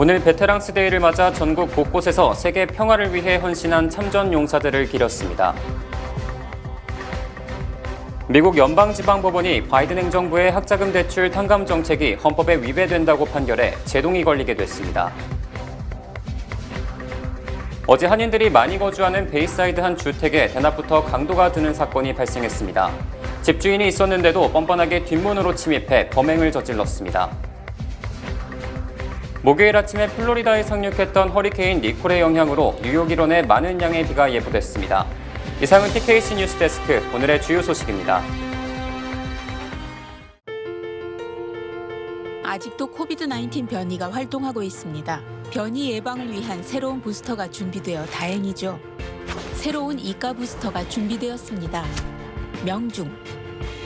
오늘 베테랑스 데이를 맞아 전국 곳곳에서 세계 평화를 위해 헌신한 참전 용사들을 기렸습니다. 미국 연방지방법원이 바이든 행정부의 학자금 대출 탕감 정책이 헌법에 위배된다고 판결해 제동이 걸리게 됐습니다. 어제 한인들이 많이 거주하는 베이사이드 한 주택에 대낮부터 강도가 드는 사건이 발생했습니다. 집주인이 있었는데도 뻔뻔하게 뒷문으로 침입해 범행을 저질렀습니다. 목요일 아침에 플로리다에 상륙했던 허리케인 니콜의 영향으로 뉴욕 일원에 많은 양의 비가 예보됐습니다. 이상은 TKC 뉴스데스크 오늘의 주요 소식입니다. 아직도 코비드-19 변이가 활동하고 있습니다. 변이 예방을 위한 새로운 부스터가 준비되어 다행이죠. 새로운 이가 부스터가 준비되었습니다. 명중.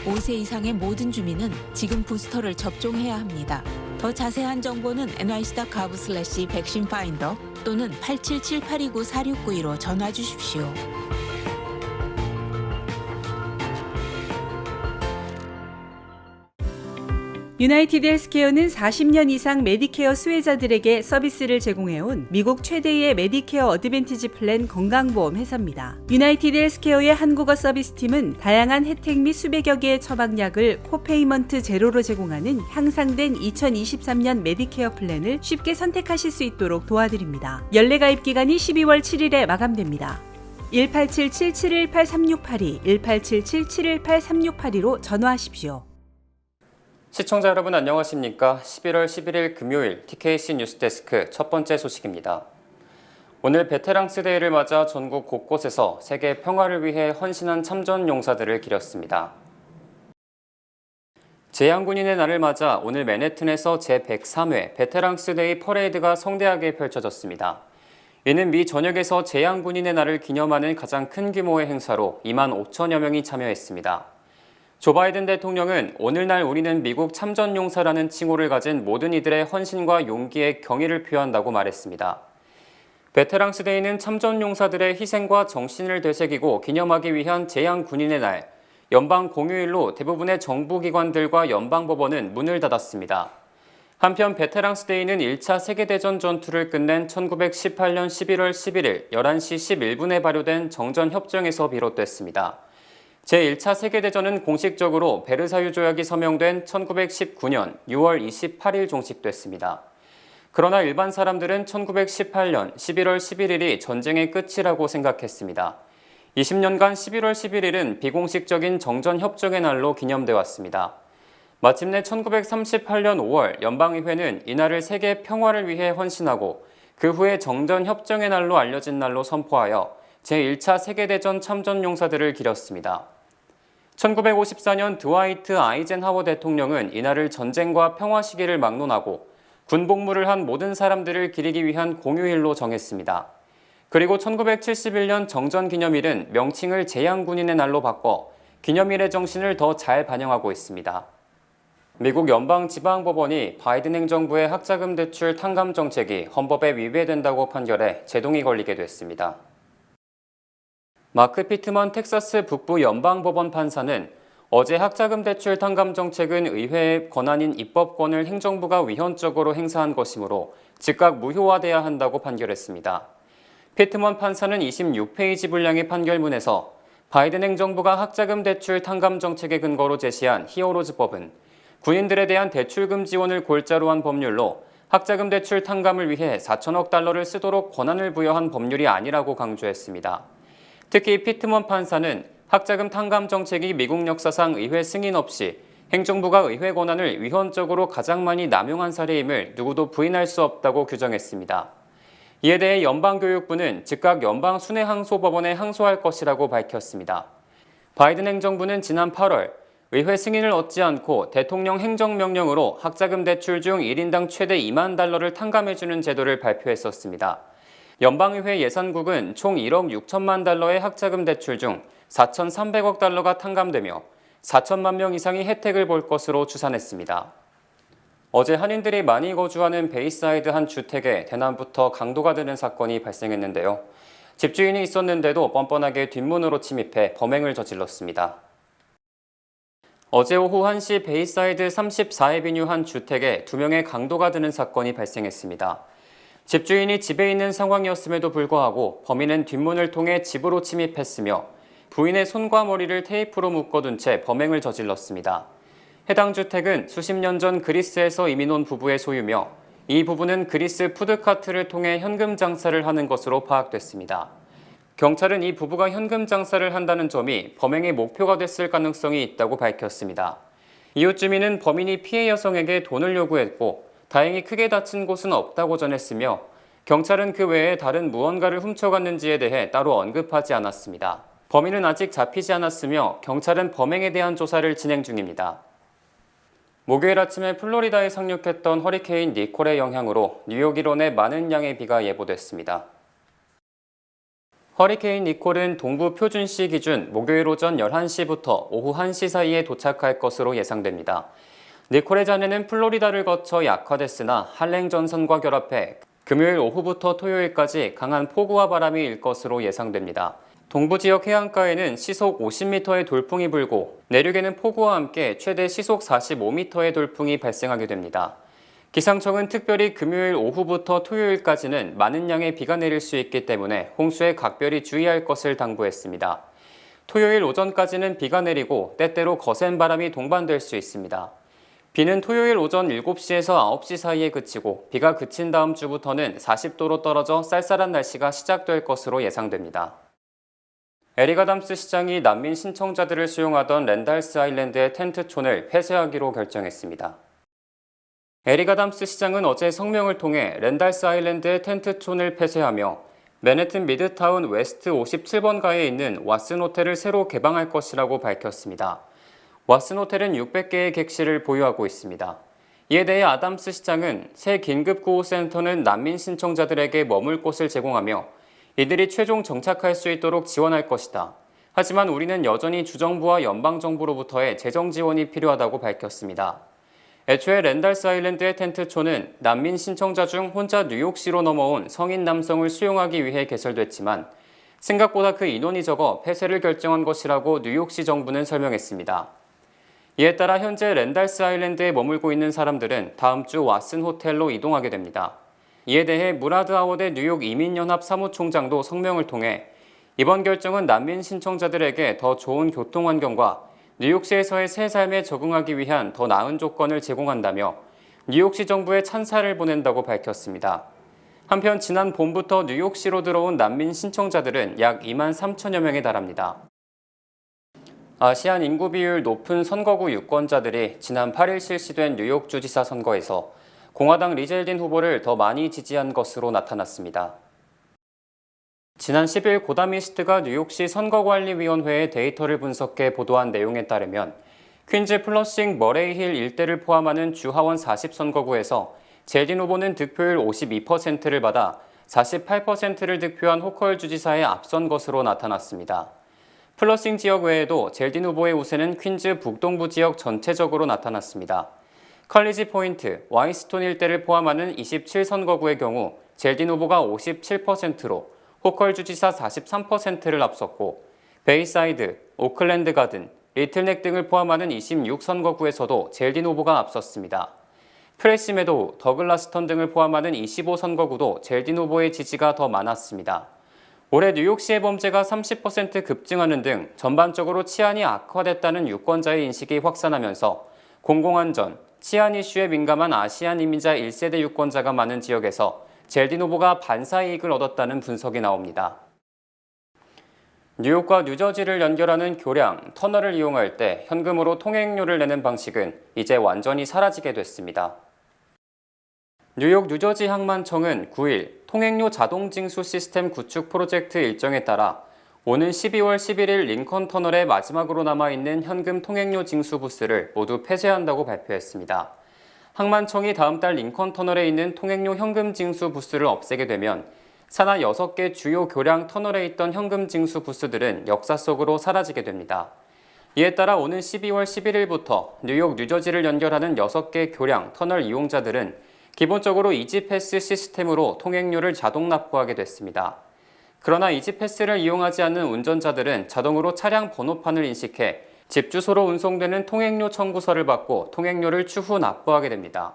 5세 이상의 모든 주민은 지금 부스터를 접종해야 합니다. 더 자세한 정보는 nyc.gov/vaccinefinder 또는 877829-4692로 전화 주십시오. 유나이티드 헬스케어는 40년 이상 메디케어 수혜자들에게 서비스를 제공해온 미국 최대의 메디케어 어드밴티지 플랜 건강보험 회사입니다. 유나이티드 헬스케어의 한국어 서비스팀은 다양한 혜택 및 수백여 개의 처방약을 코페이먼트 제로로 제공하는 향상된 2023년 메디케어 플랜을 쉽게 선택하실 수 있도록 도와드립니다. 연례 가입 기간이 12월 7일에 마감됩니다. 1877-718-3682, 1877-718-3682로 전화하십시오. 시청자 여러분 안녕하십니까? 11월 11일 금요일 TKC 뉴스데스크 첫 번째 소식입니다. 오늘 베테랑스 데이를 맞아 전국 곳곳에서 세계 평화를 위해 헌신한 참전 용사들을 기렸습니다. 제향군인의 날을 맞아 오늘 맨해튼에서 제103회 베테랑스 데이 퍼레이드가 성대하게 펼쳐졌습니다. 이는 미 전역에서 제향군인의 날을 기념하는 가장 큰 규모의 행사로 2만 5천여 명이 참여했습니다. 조 바이든 대통령은 오늘날 우리는 미국 참전용사라는 칭호를 가진 모든 이들의 헌신과 용기에 경의를 표한다고 말했습니다. 베테랑스 데이는 참전용사들의 희생과 정신을 되새기고 기념하기 위한 제향군인의 날, 연방 공휴일로 대부분의 정부기관들과 연방법원은 문을 닫았습니다. 한편 베테랑스 데이는 1차 세계대전 전투를 끝낸 1918년 11월 11일 11시 11분에 발효된 정전협정에서 비롯됐습니다. 제1차 세계대전은 공식적으로 베르사유 조약이 서명된 1919년 6월 28일 종식됐습니다. 그러나 일반 사람들은 1918년 11월 11일이 전쟁의 끝이라고 생각했습니다. 20년간 11월 11일은 비공식적인 정전협정의 날로 기념돼 왔습니다. 마침내 1938년 5월 연방의회는 이날을 세계 평화를 위해 헌신하고 그 후에 정전협정의 날로 알려진 날로 선포하여 제1차 세계대전 참전용사들을 기렸습니다. 1954년 드와이트 아이젠하워 대통령은 이날을 전쟁과 평화 시기를 막론하고 군복무를 한 모든 사람들을 기리기 위한 공휴일로 정했습니다. 그리고 1971년 정전기념일은 명칭을 제향군인의 날로 바꿔 기념일의 정신을 더 잘 반영하고 있습니다. 미국 연방지방법원이 바이든 행정부의 학자금 대출 탕감 정책이 헌법에 위배된다고 판결해 제동이 걸리게 됐습니다. 마크 피트먼 텍사스 북부 연방법원 판사는 어제 학자금 대출 탕감 정책은 의회의 권한인 입법권을 행정부가 위헌적으로 행사한 것이므로 즉각 무효화돼야 한다고 판결했습니다. 피트먼 판사는 26페이지 분량의 판결문에서 바이든 행정부가 학자금 대출 탕감 정책의 근거로 제시한 히어로즈법은 군인들에 대한 대출금 지원을 골자로 한 법률로 학자금 대출 탕감을 위해 4천억 달러를 쓰도록 권한을 부여한 법률이 아니라고 강조했습니다. 특히 피트먼 판사는 학자금 탕감 정책이 미국 역사상 의회 승인 없이 행정부가 의회 권한을 위헌적으로 가장 많이 남용한 사례임을 누구도 부인할 수 없다고 규정했습니다. 이에 대해 연방교육부는 즉각 연방순회항소법원에 항소할 것이라고 밝혔습니다. 바이든 행정부는 지난 8월 의회 승인을 얻지 않고 대통령 행정명령으로 학자금 대출 중 1인당 최대 2만 달러를 탕감해주는 제도를 발표했었습니다. 연방의회 예산국은 총 1억 6천만 달러의 학자금 대출 중 4,300억 달러가 탕감되며 4천만 명 이상이 혜택을 볼 것으로 추산했습니다. 어제 한인들이 많이 거주하는 베이사이드 한 주택에 대낮부터 강도가 드는 사건이 발생했는데요. 집주인이 있었는데도 뻔뻔하게 뒷문으로 침입해 범행을 저질렀습니다. 어제 오후 1시 베이사이드 34에비뉴 한 주택에 2명의 강도가 드는 사건이 발생했습니다. 집주인이 집에 있는 상황이었음에도 불구하고 범인은 뒷문을 통해 집으로 침입했으며 부인의 손과 머리를 테이프로 묶어둔 채 범행을 저질렀습니다. 해당 주택은 수십 년 전 그리스에서 이민 온 부부의 소유며 이 부부는 그리스 푸드카트를 통해 현금 장사를 하는 것으로 파악됐습니다. 경찰은 이 부부가 현금 장사를 한다는 점이 범행의 목표가 됐을 가능성이 있다고 밝혔습니다. 이웃 주민은 범인이 피해 여성에게 돈을 요구했고 다행히 크게 다친 곳은 없다고 전했으며 경찰은 그 외에 다른 무언가를 훔쳐갔는지에 대해 따로 언급하지 않았습니다. 범인은 아직 잡히지 않았으며 경찰은 범행에 대한 조사를 진행 중입니다. 목요일 아침에 플로리다에 상륙했던 허리케인 니콜의 영향으로 뉴욕 이론에 많은 양의 비가 예보됐습니다. 허리케인 니콜은 동부 표준시 기준 목요일 오전 11시부터 오후 1시 사이에 도착할 것으로 예상됩니다. 니콜의 잔해는 플로리다를 거쳐 약화됐으나 한랭 전선과 결합해 금요일 오후부터 토요일까지 강한 폭우와 바람이 일 것으로 예상됩니다. 동부 지역 해안가에는 시속 50m의 돌풍이 불고 내륙에는 폭우와 함께 최대 시속 45m의 돌풍이 발생하게 됩니다. 기상청은 특별히 금요일 오후부터 토요일까지는 많은 양의 비가 내릴 수 있기 때문에 홍수에 각별히 주의할 것을 당부했습니다. 토요일 오전까지는 비가 내리고 때때로 거센 바람이 동반될 수 있습니다. 비는 토요일 오전 7시에서 9시 사이에 그치고 비가 그친 다음 주부터는 40도로 떨어져 쌀쌀한 날씨가 시작될 것으로 예상됩니다. 에릭 아담스 시장이 난민 신청자들을 수용하던 랜달스 아일랜드의 텐트촌을 폐쇄하기로 결정했습니다. 에릭 아담스 시장은 어제 성명을 통해 랜달스 아일랜드의 텐트촌을 폐쇄하며 맨해튼 미드타운 웨스트 57번가에 있는 왓슨 호텔을 새로 개방할 것이라고 밝혔습니다. 왓슨 호텔은 600개의 객실을 보유하고 있습니다. 이에 대해 아담스 시장은 새 긴급구호센터는 난민 신청자들에게 머물 곳을 제공하며 이들이 최종 정착할 수 있도록 지원할 것이다. 하지만 우리는 여전히 주정부와 연방정부로부터의 재정 지원이 필요하다고 밝혔습니다. 애초에 랜달스 아일랜드의 텐트촌은 난민 신청자 중 혼자 뉴욕시로 넘어온 성인 남성을 수용하기 위해 개설됐지만 생각보다 그 인원이 적어 폐쇄를 결정한 것이라고 뉴욕시 정부는 설명했습니다. 이에 따라 현재 랜달스 아일랜드에 머물고 있는 사람들은 다음 주 왓슨 호텔로 이동하게 됩니다. 이에 대해 무라드 하워드 뉴욕 이민연합 사무총장도 성명을 통해 이번 결정은 난민 신청자들에게 더 좋은 교통 환경과 뉴욕시에서의 새 삶에 적응하기 위한 더 나은 조건을 제공한다며 뉴욕시 정부에 찬사를 보낸다고 밝혔습니다. 한편 지난 봄부터 뉴욕시로 들어온 난민 신청자들은 약 2만 3천여 명에 달합니다. 아시안 인구 비율 높은 선거구 유권자들이 지난 8일 실시된 뉴욕 주지사 선거에서 공화당 리젤딘 후보를 더 많이 지지한 것으로 나타났습니다. 지난 10일 고다미스트가 뉴욕시 선거관리위원회의 데이터를 분석해 보도한 내용에 따르면 퀸즈 플러싱 머레이힐 일대를 포함하는 주 하원 40선거구에서 젤딘 후보는 득표율 52%를 받아 48%를 득표한 호컬 주지사에 앞선 것으로 나타났습니다. 플러싱 지역 외에도 젤딘 후보의 우세는 퀸즈 북동부 지역 전체적으로 나타났습니다. 컬리지 포인트, 와이스톤 일대를 포함하는 27선거구의 경우 젤딘 후보가 57%로 호컬 주지사 43%를 앞섰고 베이사이드, 오클랜드 가든, 리틀넥 등을 포함하는 26선거구에서도 젤딘 후보가 앞섰습니다. 프레시 메도우, 더글라스턴 등을 포함하는 25선거구도 젤딘 후보의 지지가 더 많았습니다. 올해 뉴욕시의 범죄가 30% 급증하는 등 전반적으로 치안이 악화됐다는 유권자의 인식이 확산하면서 공공안전, 치안 이슈에 민감한 아시안 이민자 1세대 유권자가 많은 지역에서 젤딘 후보가 반사 이익을 얻었다는 분석이 나옵니다. 뉴욕과 뉴저지를 연결하는 교량, 터널을 이용할 때 현금으로 통행료를 내는 방식은 이제 완전히 사라지게 됐습니다. 뉴욕 뉴저지 항만청은 9일 통행료 자동 징수 시스템 구축 프로젝트 일정에 따라 오는 12월 11일 링컨 터널에 마지막으로 남아있는 현금 통행료 징수 부스를 모두 폐쇄한다고 발표했습니다. 항만청이 다음 달 링컨 터널에 있는 통행료 현금 징수 부스를 없애게 되면 산하 6개 주요 교량 터널에 있던 현금 징수 부스들은 역사 속으로 사라지게 됩니다. 이에 따라 오는 12월 11일부터 뉴욕 뉴저지를 연결하는 6개 교량 터널 이용자들은 기본적으로 이지패스 시스템으로 통행료를 자동 납부하게 됐습니다. 그러나 이지패스를 이용하지 않는 운전자들은 자동으로 차량 번호판을 인식해 집 주소로 운송되는 통행료 청구서를 받고 통행료를 추후 납부하게 됩니다.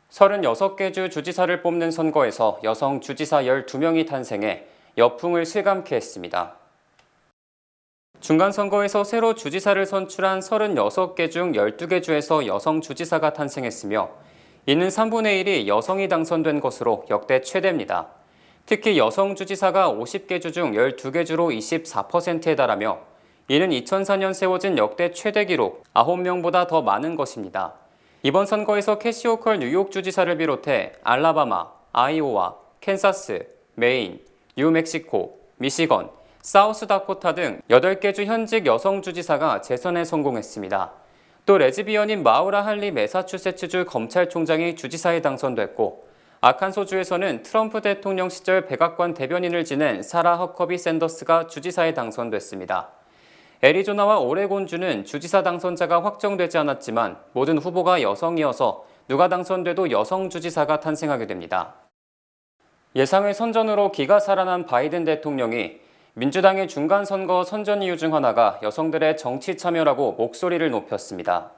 36개 주 주지사를 뽑는 선거에서 여성 주지사 12명이 탄생해 여풍을 실감케 했습니다. 중간선거에서 새로 주지사를 선출한 36개 중 12개 주에서 여성 주지사가 탄생했으며 이는 3분의 1이 여성이 당선된 것으로 역대 최대입니다. 특히 여성 주지사가 50개 주 중 12개 주로 24%에 달하며 이는 2004년 세워진 역대 최대 기록 9명보다 더 많은 것입니다. 이번 선거에서 캐시 호컬 뉴욕 주지사를 비롯해 알라바마, 아이오와, 캔사스, 메인, 뉴멕시코, 미시건, 사우스다코타 등 8개 주 현직 여성 주지사가 재선에 성공했습니다. 또 레즈비언인 마우라 할리 매사추세츠주 검찰총장이 주지사에 당선됐고 아칸소주에서는 트럼프 대통령 시절 백악관 대변인을 지낸 사라 허커비 샌더스가 주지사에 당선됐습니다. 애리조나와 오레곤주는 주지사 당선자가 확정되지 않았지만 모든 후보가 여성이어서 누가 당선돼도 여성 주지사가 탄생하게 됩니다. 예상외 선전으로 기가 살아난 바이든 대통령이 민주당의 중간선거 선전 이유 중 하나가 여성들의 정치 참여라고 목소리를 높였습니다.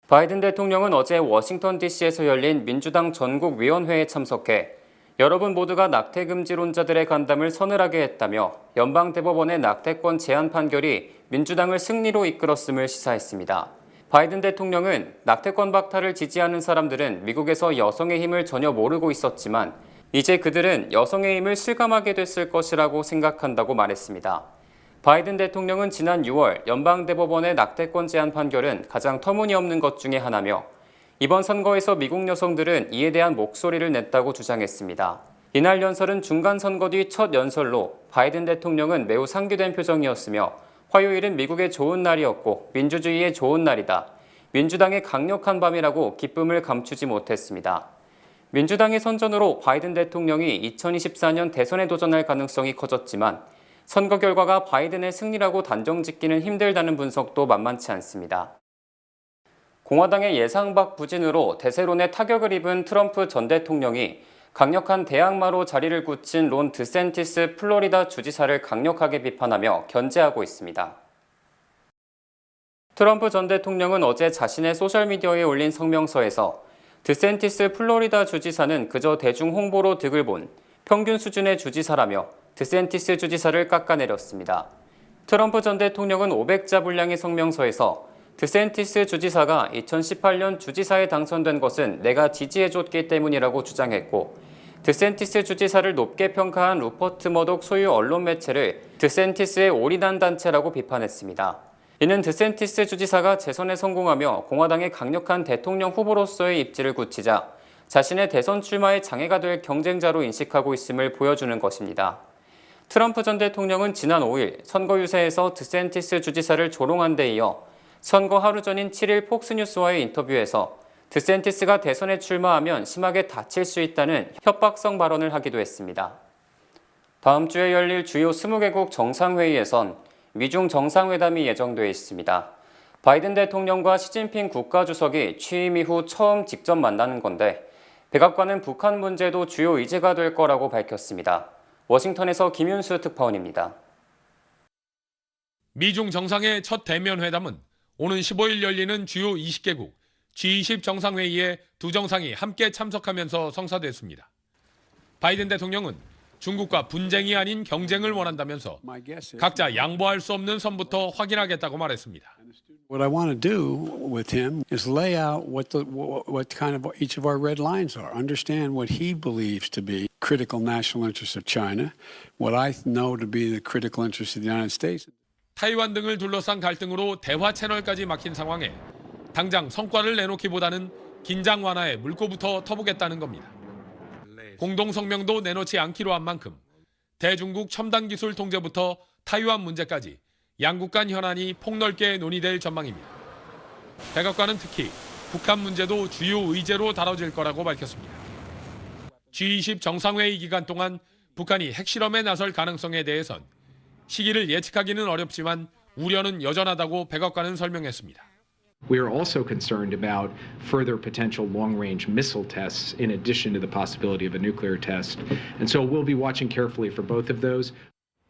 바이든 대통령은 어제 워싱턴 DC에서 열린 민주당 전국위원회에 참석해 여러분 모두가 낙태금지론자들의 간담을 서늘하게 했다며 연방대법원의 낙태권 제한 판결이 민주당을 승리로 이끌었음을 시사했습니다. 바이든 대통령은 낙태권 박탈을 지지하는 사람들은 미국에서 여성의 힘을 전혀 모르고 있었지만 이제 그들은 여성의 힘을 실감하게 됐을 것이라고 생각한다고 말했습니다. 바이든 대통령은 지난 6월 연방대법원의 낙태권 제한 판결은 가장 터무니없는 것 중에 하나며 이번 선거에서 미국 여성들은 이에 대한 목소리를 냈다고 주장했습니다. 이날 연설은 중간선거 뒤 첫 연설로 바이든 대통령은 매우 상기된 표정이었으며 화요일은 미국의 좋은 날이었고 민주주의의 좋은 날이다. 민주당의 강력한 밤이라고 기쁨을 감추지 못했습니다. 민주당의 선전으로 바이든 대통령이 2024년 대선에 도전할 가능성이 커졌지만 선거 결과가 바이든의 승리라고 단정짓기는 힘들다는 분석도 만만치 않습니다. 공화당의 예상 밖 부진으로 대세론에 타격을 입은 트럼프 전 대통령이 강력한 대항마로 자리를 굳힌 론 드샌티스 플로리다 주지사를 강력하게 비판하며 견제하고 있습니다. 트럼프 전 대통령은 어제 자신의 소셜미디어에 올린 성명서에서 드샌티스 플로리다 주지사는 그저 대중 홍보로 득을 본 평균 수준의 주지사라며 드샌티스 주지사를 깎아내렸습니다. 트럼프 전 대통령은 500자 분량의 성명서에서 드샌티스 주지사가 2018년 주지사에 당선된 것은 내가 지지해줬기 때문이라고 주장했고 드샌티스 주지사를 높게 평가한 루퍼트 머독 소유 언론 매체를 드샌티스의 올인한 단체라고 비판했습니다. 이는 드샌티스 주지사가 재선에 성공하며 공화당의 강력한 대통령 후보로서의 입지를 굳히자 자신의 대선 출마에 장애가 될 경쟁자로 인식하고 있음을 보여주는 것입니다. 트럼프 전 대통령은 지난 5일 선거 유세에서 드샌티스 주지사를 조롱한 데 이어 선거 하루 전인 7일 폭스뉴스와의 인터뷰에서 드샌티스가 대선에 출마하면 심하게 다칠 수 있다는 협박성 발언을 하기도 했습니다. 다음 주에 열릴 주요 20개국 정상회의에선 미중 정상회담이 예정돼 있습니다. 바이든 대통령과 시진핑 국가주석이 취임 이후 처음 직접 만나는 건데 백악관은 북한 문제도 주요 의제가 될 거라고 밝혔습니다. 워싱턴에서 김윤수 특파원입니다. 미중 정상의 첫 대면 회담은 오는 15일 열리는 주요 20개국 G20 정상회의에 두 정상이 함께 참석하면서 성사됐습니다. 바이든 대통령은 중국과 분쟁이 아닌 경쟁을 원한다면서 각자 양보할 수 없는 선부터 확인하겠다고 말했습니다. What I want to do with him is lay out what kind of each of our red lines are. Understand what he believes to be critical national interests of China, what I know to be the critical interests of the United States. 타이완 등을 둘러싼 갈등으로 대화 채널까지 막힌 상황에 당장 성과를 내놓기보다는 긴장 완화에 물꼬부터 터보겠다는 겁니다. 공동 성명도 내놓지 않기로 한 만큼 대중국 첨단 기술 통제부터 타이완 문제까지 양국 간 현안이 폭넓게 논의될 전망입니다. 백악관은 특히 북한 문제도 주요 의제로 다뤄질 거라고 밝혔습니다. G20 정상회의 기간 동안 북한이 핵실험에 나설 가능성에 대해선 시기를 예측하기는 어렵지만 우려는 여전하다고 백악관은 설명했습니다. We are also concerned about further potential long-range missile tests in addition to the possibility of a nuclear test. And so we'll be watching carefully for both of those.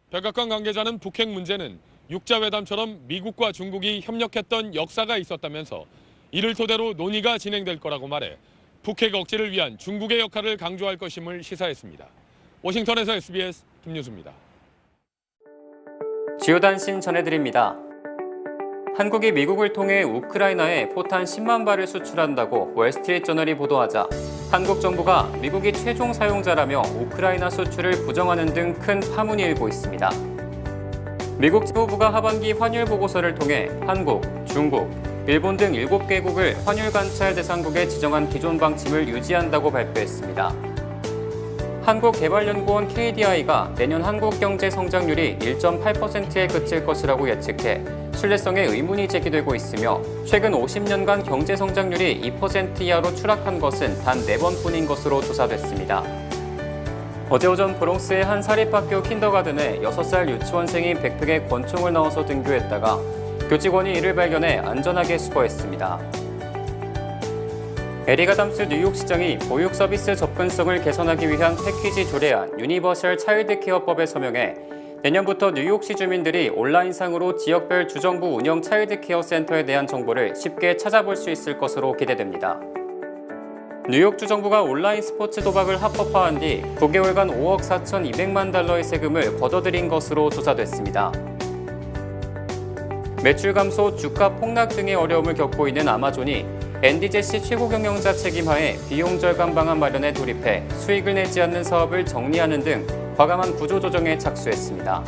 백악관 관계자는 북핵 문제는 육자회담처럼 미국과 중국이 협력했던 역사가 있었다면서 이를 토대로 논의가 진행될 거라고 말해 북핵 억제를 위한 중국의 역할을 강조할 것임을 시사했습니다. 워싱턴에서 SBS 김유수입니다. 주요 단신 전해드립니다. 한국이 미국을 통해 우크라이나에 포탄 10만 발을 수출한다고 월스트리트저널이 보도하자 한국 정부가 미국이 최종 사용자라며 우크라이나 수출을 부정하는 등 큰 파문이 일고 있습니다. 미국 재무부가 하반기 환율 보고서를 통해 한국, 중국, 일본 등 7개국을 환율 관찰 대상국에 지정한 기존 방침을 유지한다고 발표했습니다. 한국개발연구원 KDI가 내년 한국 경제 성장률이 1.8%에 그칠 것이라고 예측해 신뢰성에 의문이 제기되고 있으며 최근 50년간 경제 성장률이 2% 이하로 추락한 것은 단 4번뿐인 것으로 조사됐습니다. 어제 오전 브롱스의 한 사립학교 킨더가든에 6살 유치원생이 백팩에 권총을 넣어서 등교했다가 교직원이 이를 발견해 안전하게 수거했습니다. 에릭 아담스 뉴욕시장이 보육 서비스 접근성을 개선하기 위한 패키지 조례안 유니버셜 차일드 케어법에 서명해 내년부터 뉴욕시 주민들이 온라인상으로 지역별 주정부 운영 차일드 케어 센터에 대한 정보를 쉽게 찾아볼 수 있을 것으로 기대됩니다. 뉴욕 주정부가 온라인 스포츠 도박을 합법화한 뒤 9개월간 5억 4,200만 달러의 세금을 걷어들인 것으로 조사됐습니다. 매출 감소, 주가 폭락 등의 어려움을 겪고 있는 아마존이 앤디 제시 최고 경영자 책임하에 비용 절감 방안 마련에 돌입해 수익을 내지 않는 사업을 정리하는 등 과감한 구조조정에 착수했습니다.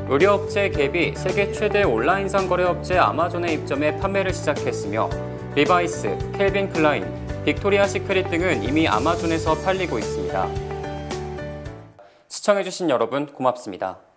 의료업체 갭이 세계 최대 온라인상 거래업체 아마존에 입점해 판매를 시작했으며 리바이스, 캘빈 클라인, 빅토리아 시크릿 등은 이미 아마존에서 팔리고 있습니다. 시청해주신 여러분 고맙습니다.